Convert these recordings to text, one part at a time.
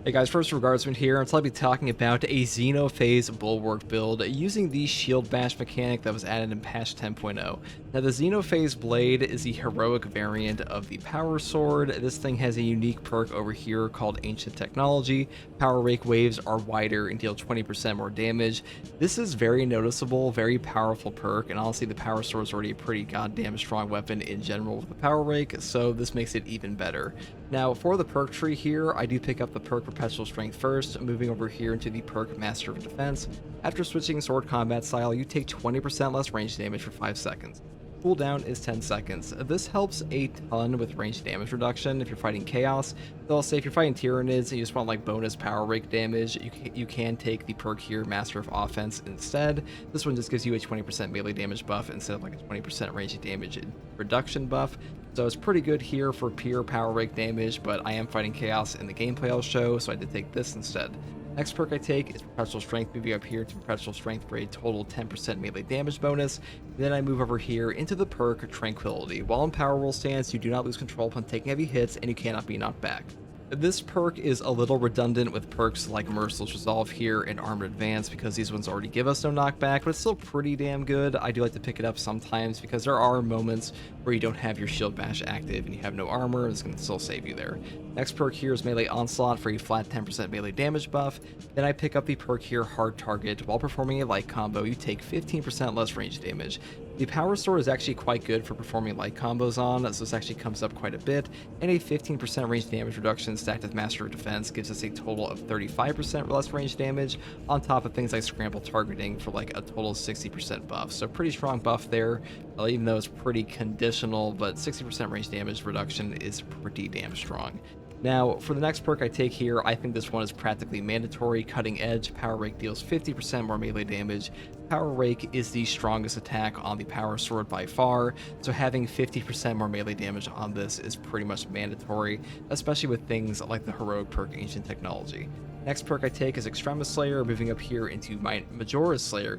Hey guys, first regardsman here, and so I'll be talking about a Xenophase Bulwark build using the Shield Bash mechanic that was added in patch 10.0. Now the Xenophase blade is the heroic variant of the Power Sword. This thing has a unique perk over here called Ancient Technology. Power Rake waves are wider and deal 20% more damage. This is very noticeable, very powerful perk, and honestly the Power Sword is already a pretty goddamn strong weapon in general with the Power Rake, so this makes it even better. Now for the perk tree here, I do pick up the perk Perpetual Strength first, moving over here into the perk Master of Defense. After switching sword combat style, you take 20% less range damage for 5 seconds. Cooldown is 10 seconds. This helps a ton with range damage reduction if you're fighting Chaos. So I'll say if you're fighting Tyranids and you just want like bonus power rake damage, you can take the perk here, Master of Offense, instead. This one just gives you a 20% melee damage buff instead of like a 20% range damage reduction buff. So it's pretty good here for pure power rake damage, but I am fighting Chaos in the gameplay I'll show, so I did take this instead. Next perk I take is Perpetual Strength, moving up here to Perpetual Strength for a total 10% melee damage bonus. Then I move over here into the perk Tranquility. While in Power Roll stance, you do not lose control upon taking heavy hits, and you cannot be knocked back. This perk is a little redundant with perks like Merciless Resolve here and Armored Advance because these ones already give us no knockback, but it's still pretty damn good. I do like to pick it up sometimes because there are moments where you don't have your Shield Bash active and you have no armor, and it's going to still save you there. Next perk here is Melee Onslaught for a flat 10% melee damage buff. Then I pick up the perk here Hard Target. While performing a light combo, you take 15% less range damage. The Power Sword is actually quite good for performing light combos on, so this actually comes up quite a bit, and a 15% range damage reduction stacked with Master of Defense gives us a total of 35% less range damage, on top of things like Scramble Targeting for like a total 60% buff. So pretty strong buff there, even though it's pretty conditional, but 60% range damage reduction is pretty damn strong. Now, for the next perk I take here, I think this one is practically mandatory. Cutting Edge. Power Rake deals 50% more melee damage. Power Rake is the strongest attack on the Power Sword by far, so having 50% more melee damage on this is pretty much mandatory, especially with things like the heroic perk Ancient Technology. Next perk I take is Extremis Slayer, moving up here into my Majora's Slayer,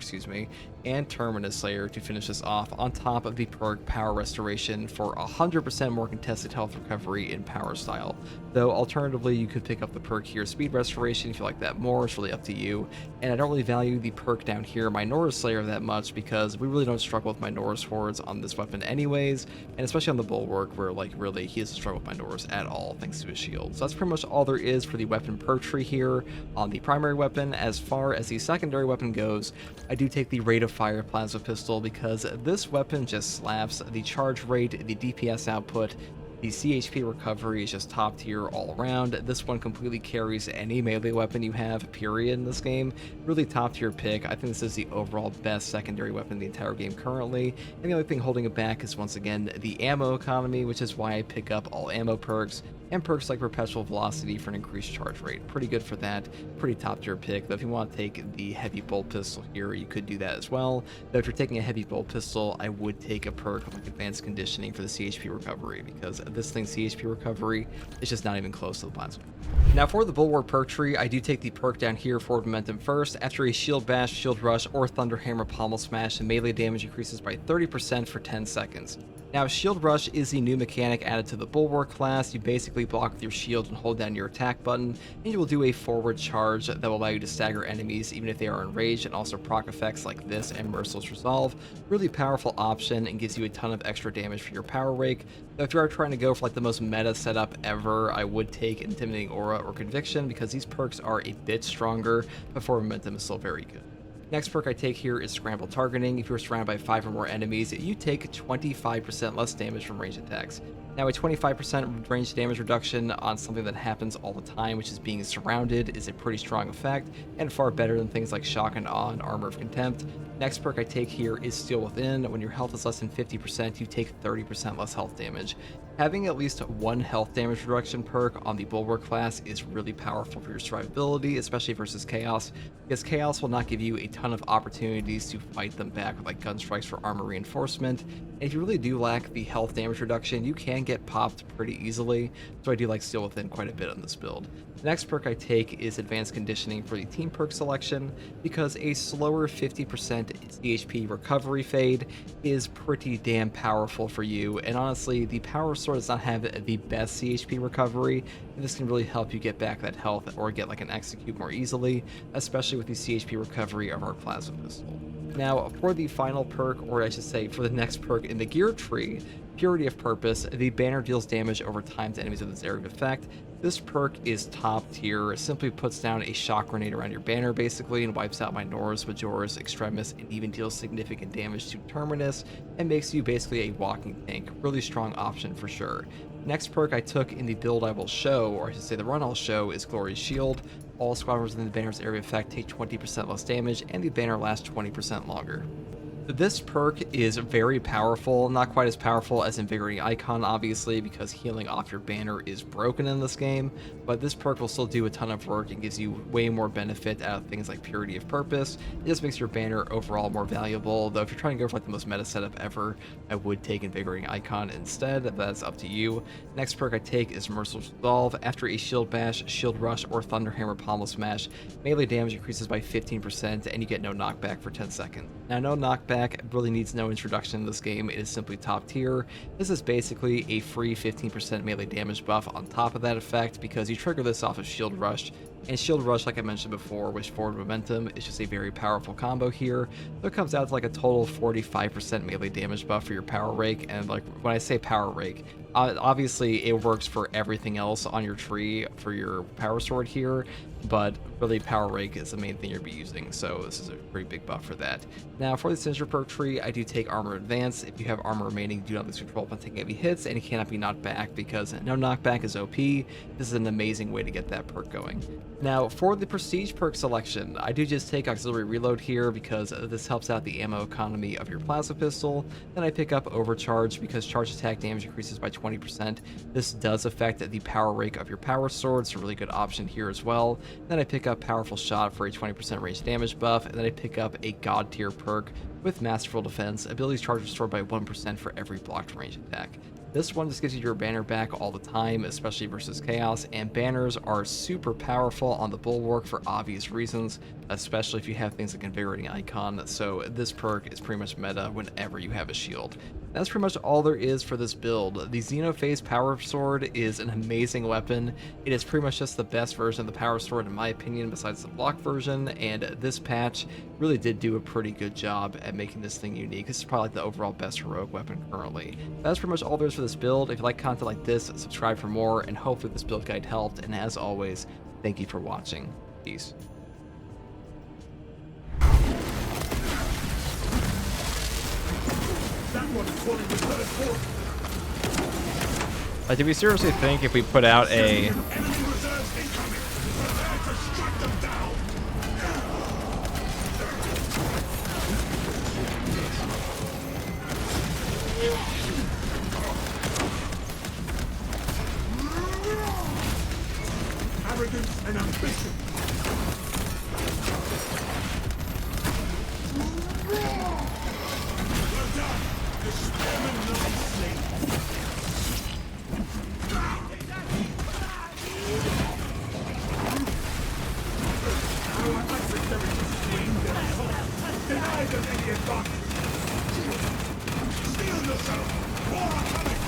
and Terminus Slayer to finish this off, on top of the perk Power Restoration for 100% more contested health recovery in Power Style. Though alternatively, you could pick up the perk here Speed Restoration if you like that more, it's really up to you. And I don't really value the perk down here, Minora's Slayer, that much because we really don't struggle with Minora's hordes on this weapon anyways, and especially on the Bulwark where like really he doesn't struggle with Minora's at all thanks to his shield. So that's pretty much all there is for the weapon perk tree here on the primary weapon. As far as the secondary weapon goes, I do take the Rate of Fire Plasma Pistol because this weapon just slaps. The charge rate, the DPS output, the CHP recovery is just top tier all around. This one completely carries any melee weapon you have, period, in this game. Really top tier pick. I think this is the overall best secondary weapon in the entire game currently. And the only thing holding it back is once again the ammo economy, which is why I pick up all ammo perks and perks like Perpetual Velocity for an increased charge rate. Pretty good for that. Pretty top tier pick. Though if you want to take the Heavy Bolt Pistol here, you could do that as well. Though if you're taking a Heavy Bolt Pistol, I would take a perk like Advanced Conditioning for the CHP recovery because this thing's CHP recovery is just not even close to the plasma. Now for the Bulwark perk tree, I do take the perk down here Forward Momentum first. After a Shield Bash, Shield Rush, or Thunder Hammer Pommel Smash, the melee damage increases by 30% for 10 seconds. Now, Shield Rush is the new mechanic added to the Bulwark class. You basically block with your shield and hold down your attack button, and you will do a forward charge that will allow you to stagger enemies even if they are enraged, and also proc effects like this and Merciless Resolve. Really powerful option and gives you a ton of extra damage for your Power Rake. Though if you are trying to go for like the most meta setup ever, I would take Intimidating Aura or Conviction because these perks are a bit stronger, but Forward Momentum is still very good. Next perk I take here is Scramble Targeting. If you're surrounded by 5 or more enemies, you take 25% less damage from ranged attacks. Now, a 25% range damage reduction on something that happens all the time, which is being surrounded, is a pretty strong effect, and far better than things like Shock and Awe and Armor of Contempt. Next perk I take here is Steel Within. When your health is less than 50%, you take 30% less health damage. Having at least one health damage reduction perk on the Bulwark class is really powerful for your survivability, especially versus Chaos, because Chaos will not give you a ton of opportunities to fight them back with like gun strikes for armor reinforcement. And if you really do lack the health damage reduction, you can get popped pretty easily, so I do like Steel Within quite a bit on this build. The next perk I take is Advanced Conditioning for the team perk selection, because a slower 50% CHP recovery fade is pretty damn powerful for you, and honestly, the Power Sword does not have the best CHP recovery, and this can really help you get back that health or get like an execute more easily, especially with the CHP recovery of our Plasma Pistol. Now, for the final perk, or I should say for the next perk in the gear tree, Purity of Purpose, the banner deals damage over time to enemies with its area of effect. This perk is top tier. It simply puts down a shock grenade around your banner basically and wipes out Minoris, Majoris, Extremis, and even deals significant damage to Terminus and makes you basically a walking tank. Really strong option for sure. Next perk I took in the build I will show, or I should say the run I'll show, is Glory's Shield. All squadrons within the banner's area of effect take 20% less damage, and the banner lasts 20% longer. This perk is very powerful, not quite as powerful as Invigorating Icon, obviously, because healing off your banner is broken in this game, but this perk will still do a ton of work and gives you way more benefit out of things like Purity of Purpose. It just makes your banner overall more valuable, though if you're trying to go for like the most meta setup ever, I would take Invigorating Icon instead, but that's up to you. Next perk I take is Merciless Resolve. After a Shield Bash, Shield Rush, or Thunderhammer Pommel Smash, melee damage increases by 15% and you get no knockback for 10 seconds. Now, no knockback really needs no introduction in this game. It is simply top tier. This is basically a free 15% melee damage buff on top of that effect because you trigger this off of Shield Rush. And Shield Rush, like I mentioned before, with Forward Momentum, is just a very powerful combo here. So it comes out to like a total 45% melee damage buff for your Power Rake. And like when I say Power Rake, obviously it works for everything else on your tree for your Power Sword here, but really Power Rake is the main thing you'll be using, so this is a pretty big buff for that. Now for the Sinister perk tree, I do take Armor Advance. If you have armor remaining, do not lose control upon taking heavy hits, and it cannot be knocked back because no knockback is OP. This is an amazing way to get that perk going. Now for the Prestige perk selection, I do just take Auxiliary Reload here because this helps out the ammo economy of your Plasma Pistol. Then I pick up Overcharge because charge attack damage increases by 20%. This does affect the Power Rake of your Power Sword, so a really good option here as well. Then I pick up Powerful Shot for a 20% range damage buff, and then I pick up a God tier perk with Masterful Defense. Abilities charge restored by 1% for every blocked range attack. This one just gives you your banner back all the time, especially versus Chaos, and banners are super powerful on the Bulwark for obvious reasons, especially if you have things like Invigorating Icon, so this perk is pretty much meta whenever you have a shield. That's pretty much all there is for this build. The Xenophase Power Sword is an amazing weapon. It is pretty much just the best version of the Power Sword in my opinion, besides the block version, and this patch really did do a pretty good job at making this thing unique. This is probably like the overall best heroic weapon currently. That's pretty much all there is for this build. If you like content like this, subscribe for more, and hopefully this build guide helped, and as always, thank you for watching. Peace. Like, do we seriously think if we put out a... Arrogance and ambition. Well done. The spearman will be slain. Our adversaries swing their assault. Deny them any advantage. Steel yourself. War are coming.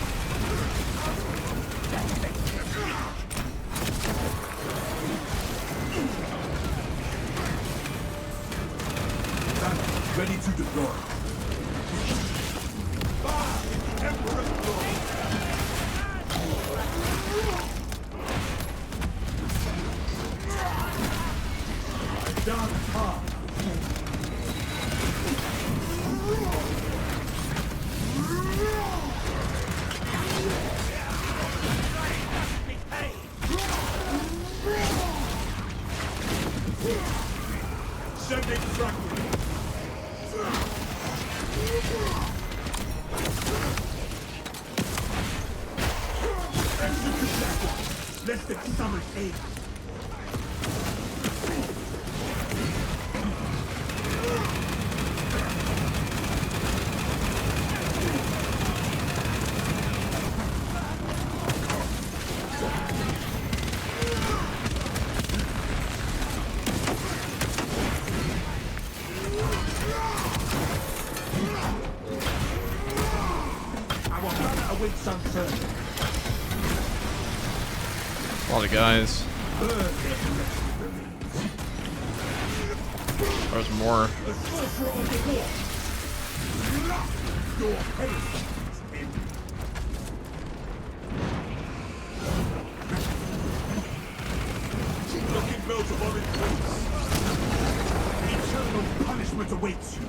Ready to deploy. Emperor's glory. Done hard. Sending fragment. Lest it summon aid. A lot of guys. There's more. The sorcerer of the North. Your heresy is ended. Looking Beelzebub in place. Eternal punishment awaits you.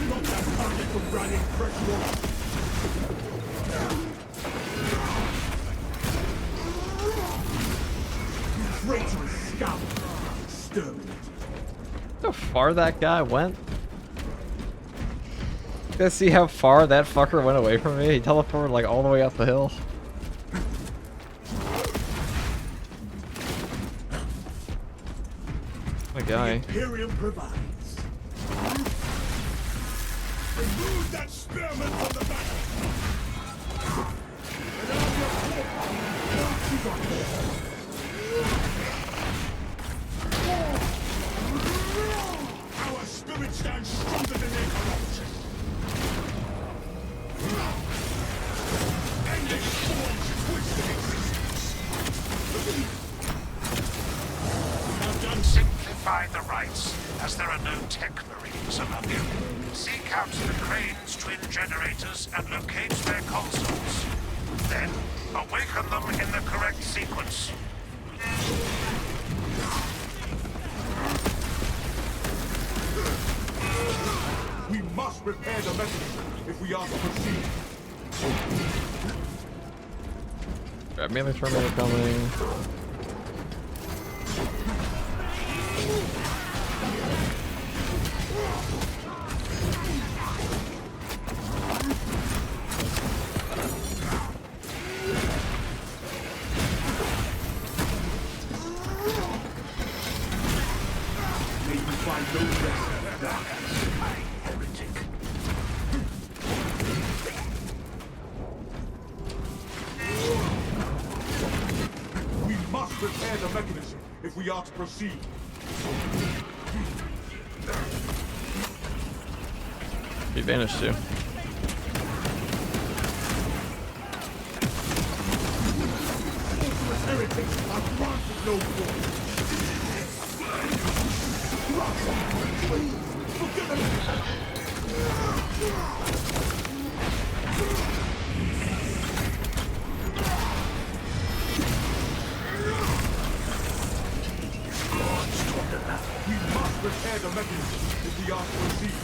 Stop that target from running fresh water. Traitorous scoundrel. Exterminate. How far that guy went? You guys see how far that fucker went away from me? He teleported like all the way up the hill. My guy. Imperium provides. Remove that spearman from the battle. And I'll get you got our spirit stands stronger than their corruption. And they forge twisted existence. Have done simplify the rites, as there are no tech marines among you. Seek out the Crane's twin generators and locate their consoles. Then, awaken them in the correct sequence. We must repair the mechanism if we are to proceed. Grab melee terminator coming. May you find no rest in the darkness, heretic. We must repair the mechanism if we are to proceed. He vanished too. Heretics are granted no glory. Forgive them. We must repair the mechanism if we are to proceed.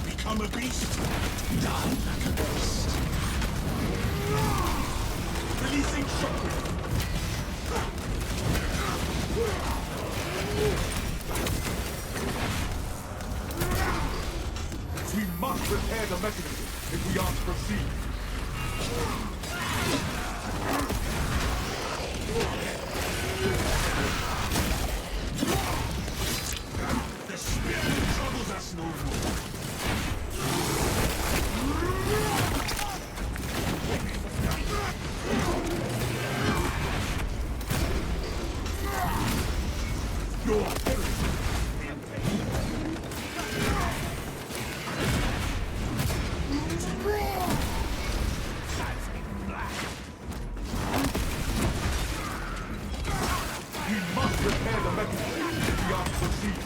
Become a beast. Die like a beast. Releasing shockwave. We must repair the mechanism if we are to proceed. The spirit troubles us no more. Your heresy. We must repair the mechanism if we are to proceed.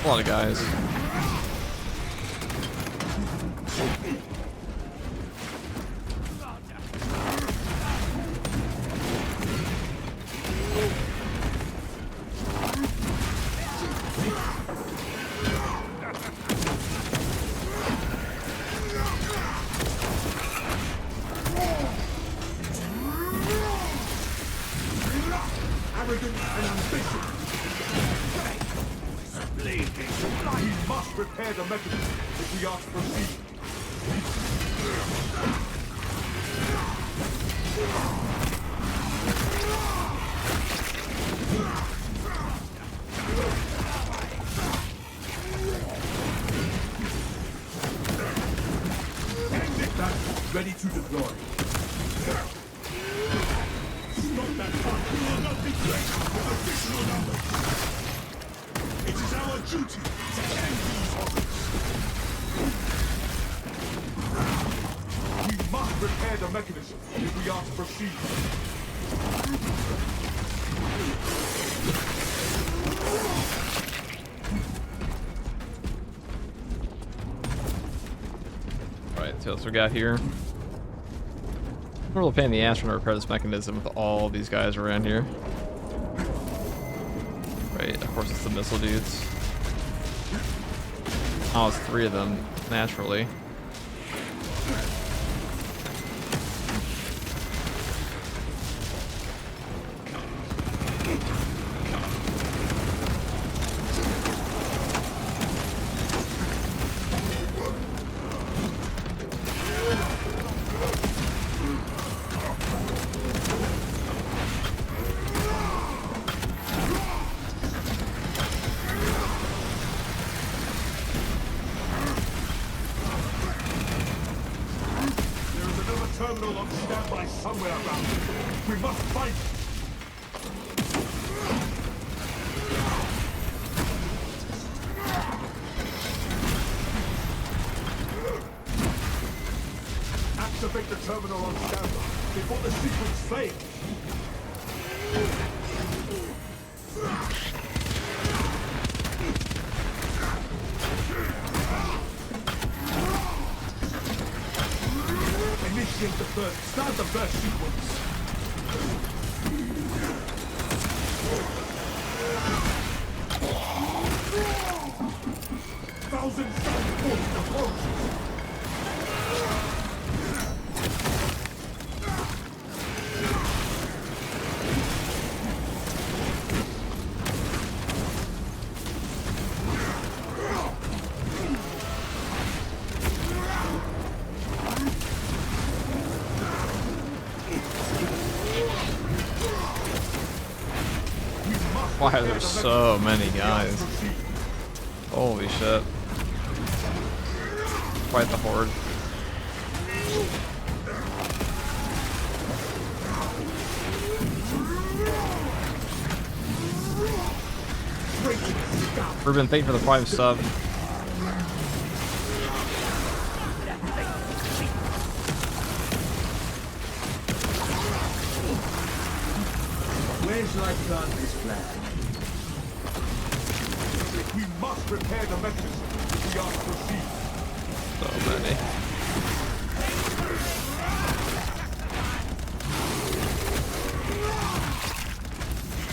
A lot of guys. Arrogance and ambition. We must repair the mechanism if we are to proceed. Ready to deploy. Stop that fight. We will not be placed with additional numbers. It is our duty to end these horrors. We must repair the mechanism if we are to proceed. Alright, so what else we got here? I'm really pain in the ass trying to repair this mechanism with all these guys around here. Right, of course it's the missile dudes. Oh, it's 3 of them, naturally. Terminal on standby somewhere around here. We must find it. Activate the terminal on standby before the sequence fails. Initiate the first. Start the first sequence. Thousand sun forces approach. Why are there so many guys? Holy shit. Quite the horde. Ruben, thank you for the Prime sub. Where shall I start this plan? We must repair the mechanism if we are to proceed. So many.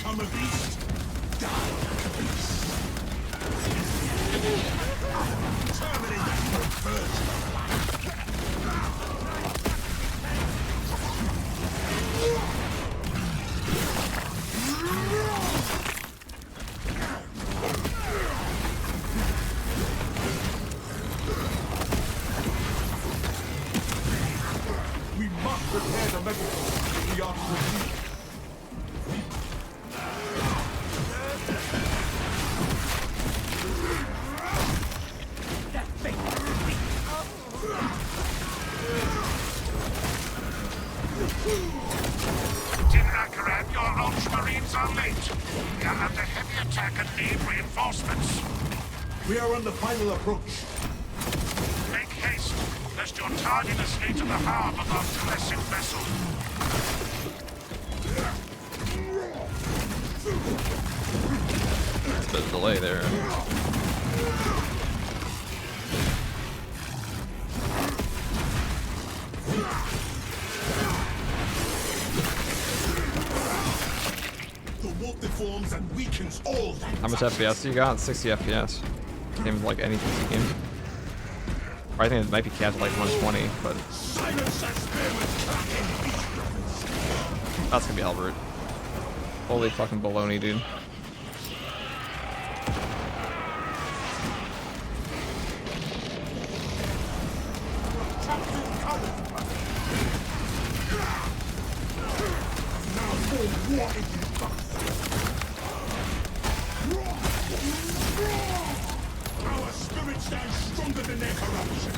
Come a beast, die like a beast. Terminate that perversion. We must repair the mechanism if we are to proceed. Team Akaran, your Ultramarines are late. We are under heavy attack and need reinforcements. We are on the final approach. Make haste, lest your tardiness lead to the harm of our coalescing vessel. There's a bit of delay there. The wolf deforms and weakens all that. How much FPS do you got? 60 FPS. Game's like any PC game. Or I think it might be capped at like 120, but Silence that spear with cracking. that's gonna be hell brute. Holy fucking baloney, dude. Now full war in you. Our spirit stands stronger than their corruption.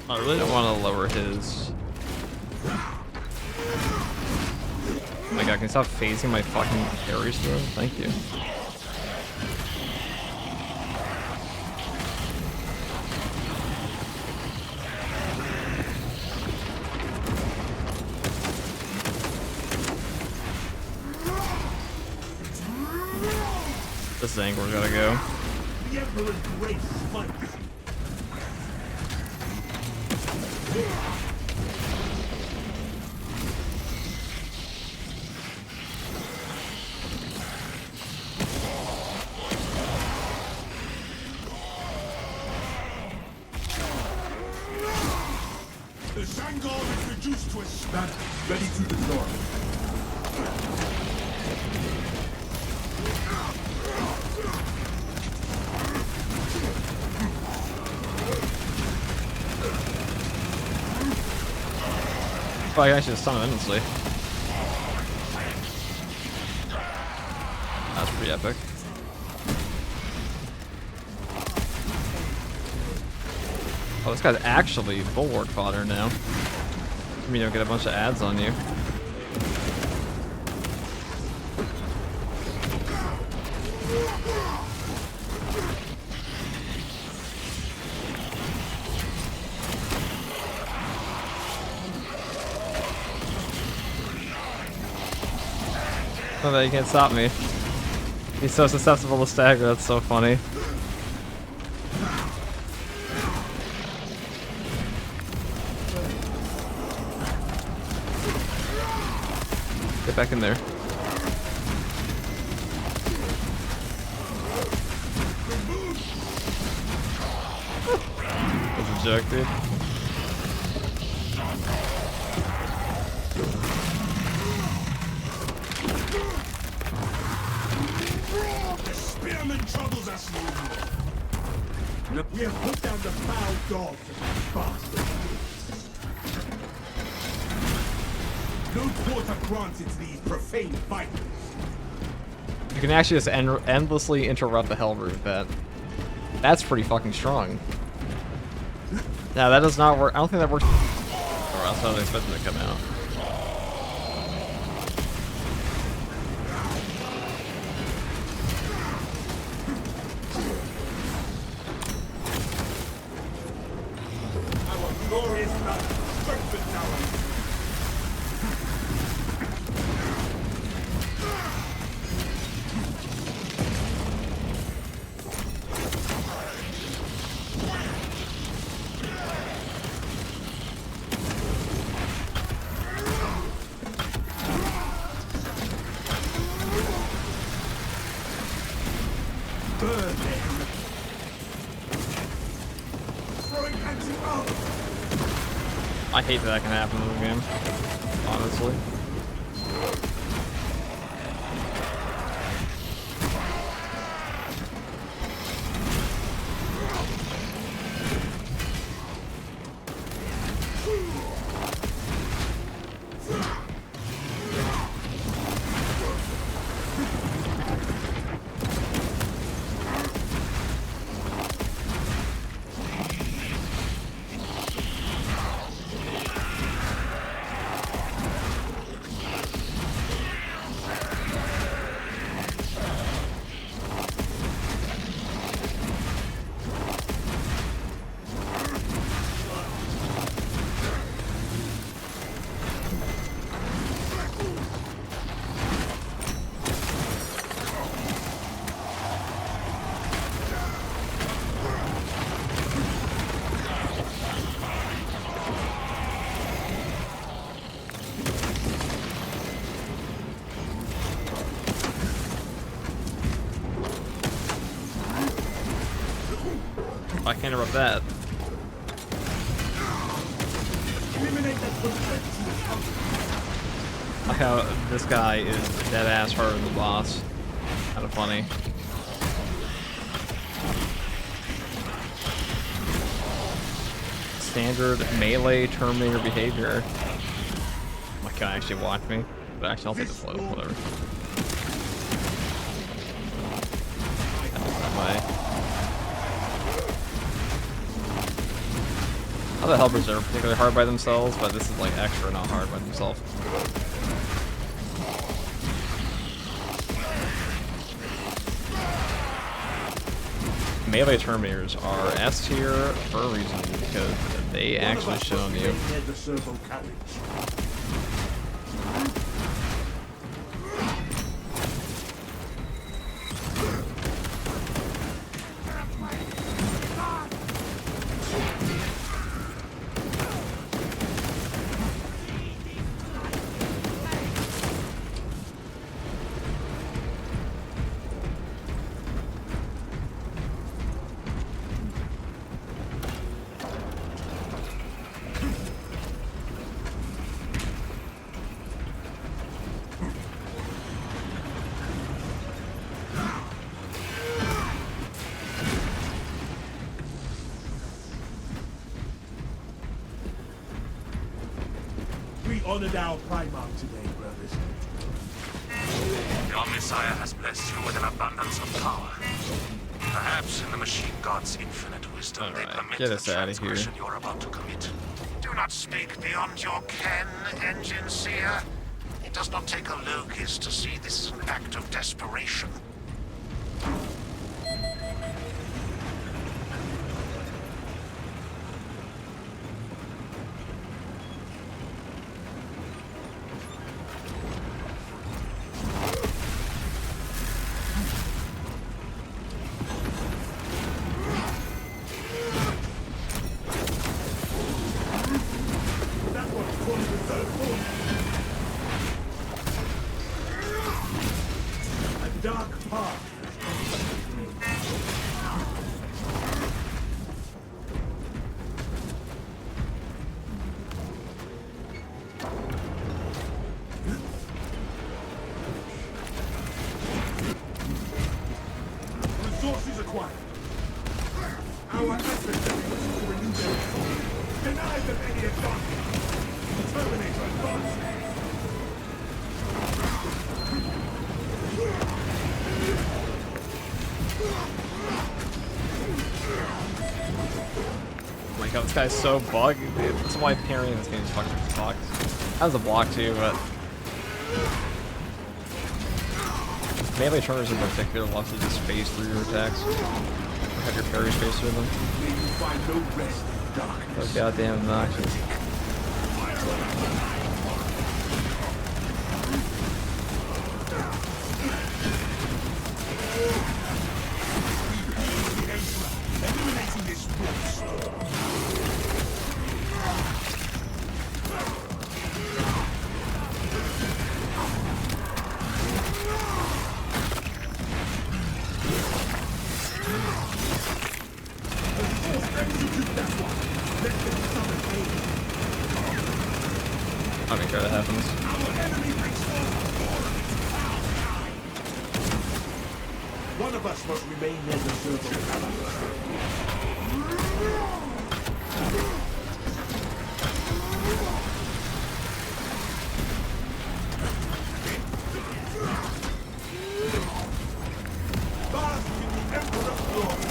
I really don't want to lower his. Oh my god, can you stop phasing my fucking parries through? Thank you. This angle we gotta go. The Emperor's grace fights. The Sangor is reduced to a span, ready to deploy. Oh, I actually stun him endlessly. That's pretty epic. Oh, this guy's actually Bulwark fodder now. I mean, you don't get a bunch of ads on you. Oh, that you can't stop me. He's so susceptible to stagger, that's so funny. Get back in there. That's a joke, dude. The spearman troubles us no more. We have put down the foul dogs of these bastards. No quarter granted to these profane fighters. You can actually just endlessly interrupt the hell route with that. That's pretty fucking strong. Now that does not work. I don't think that works. Or else I was expecting it to come out. Our glorious blood strengthens our. I hate that can happen in the game, honestly. I can't interrupt that. Like how this guy is dead ass harder than the boss. Kind of funny. Standard melee Terminator behavior. My guy actually watched me, but actually I'll take the float. Whatever. That way. All the helpers are particularly hard by themselves, but this is like extra not hard by themselves. Melee Terminators are S tier for a reason, because they actually shit on you. We honored our Primarch today, brothers. Your Messiah has blessed you with an abundance of power. Perhaps in the machine god's infinite wisdom they Alright, permit get the us outta here. transgression you're about to commit. Do not speak beyond your ken, Engine Seer. It does not take a locust to see this is an act of desperation. That one's calling the third form. A dark path. Resources acquired. Our adversaries wish to renew their assault. Deny them any advantage. Terminator advancing. Oh my god, this guy's so bugged. That's why parrying this game is fucking fucked. That was a block too, but melee turners in particular lots to just phase through your attacks. Or have your parries phase through them. May you find no rest in darkness. So goddamn obnoxious. Eliminating this wolf. I'll make sure that happens. One of us must remain near the servo. Bask in the Emperor's glory.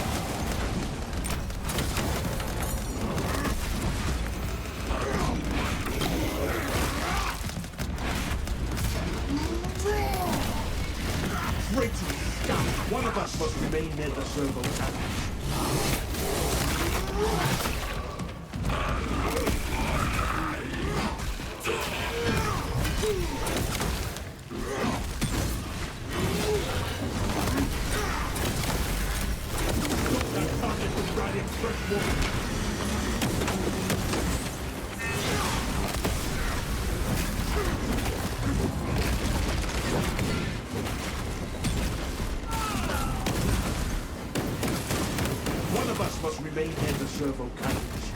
Rake to the sky. One of us must remain near the servo towers. That target was riding fresh water. One of us must remain near the servo cannons.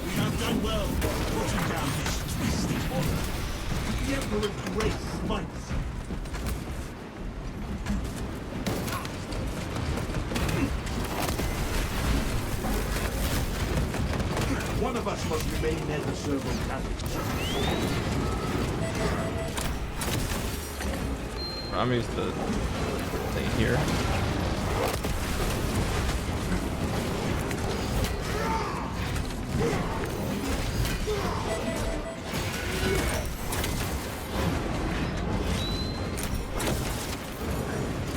We have done well putting down this twisted order. The Emperor's grace smites. One of us must remain near the servo cannons. I'm used to thing here.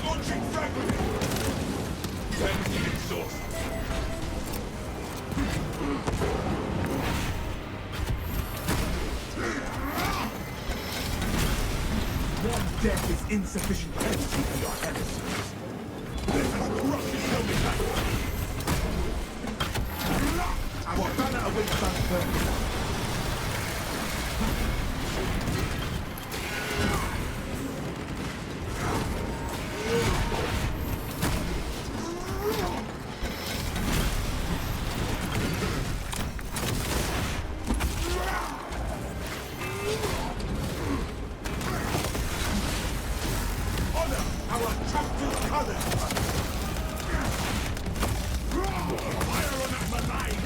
Launching fragment! Energy exhausted. One death is insufficient energy for your emissaries. Let us crush his helmet back. Our banner awaits transfer. Honor our captain's colors. Fire on that malign.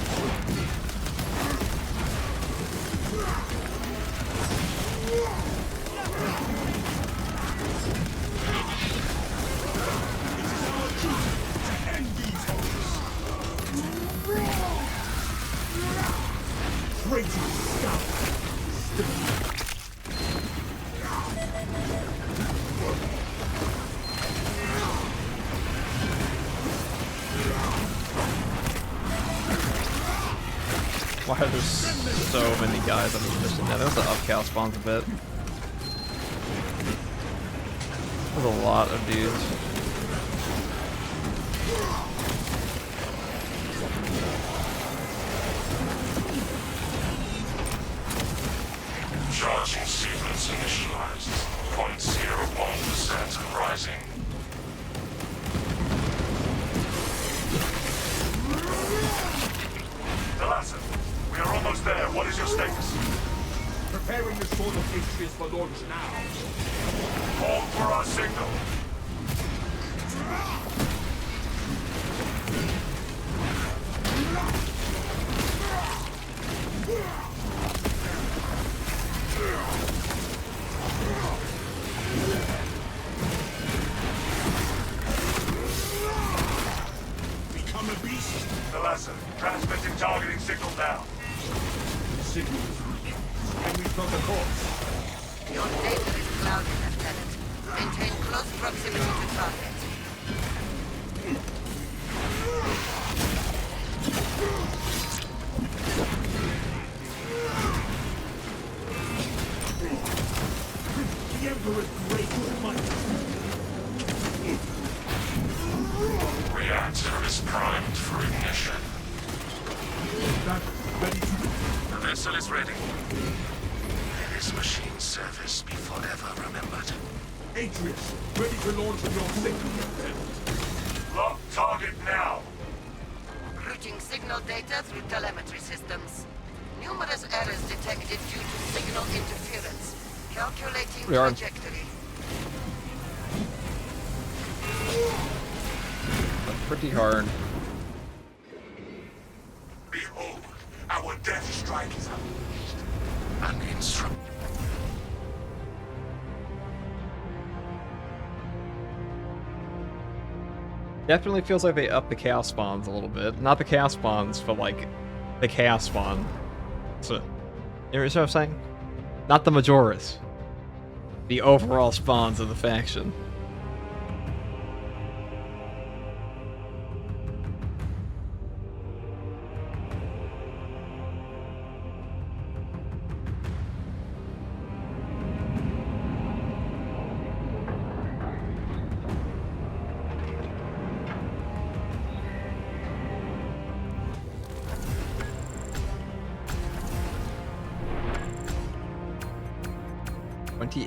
It is our duty to end these horrors. Traitor scout. Why are there so many guys on this mission? Yeah, there's the upcal spawns a bit. There's a lot of dudes. Charging sequence initialized. 0.01% rising. Delassa, we are almost there. What is your status? Preparing the sword of Atreus for launch now. Hold for our signal. Become a beast. Delassa, transmitting targeting signal now. The signal is weak. Can we plug the corpse? Your data is clouded, Lieutenant. Maintain close proximity to target. The Emperor's great might. Reactor is primed for ignition. That ready to The vessel is ready. May this machine's service be forever remembered. Atreus, ready to launch on your signal, Lieutenant. Lock target now. Routing signal data through telemetry systems. Numerous errors detected due to signal interference. Calculating We are. trajectory. That's pretty hard. Behold, our death strike is unleashed. An instrument. Definitely feels like they upped the chaos spawns a little bit. Not the chaos spawns, but like the chaos spawn. So, you know what I'm saying? Not the Majoras. The overall spawns of the faction.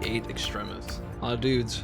Eight extremists. A lot of dudes.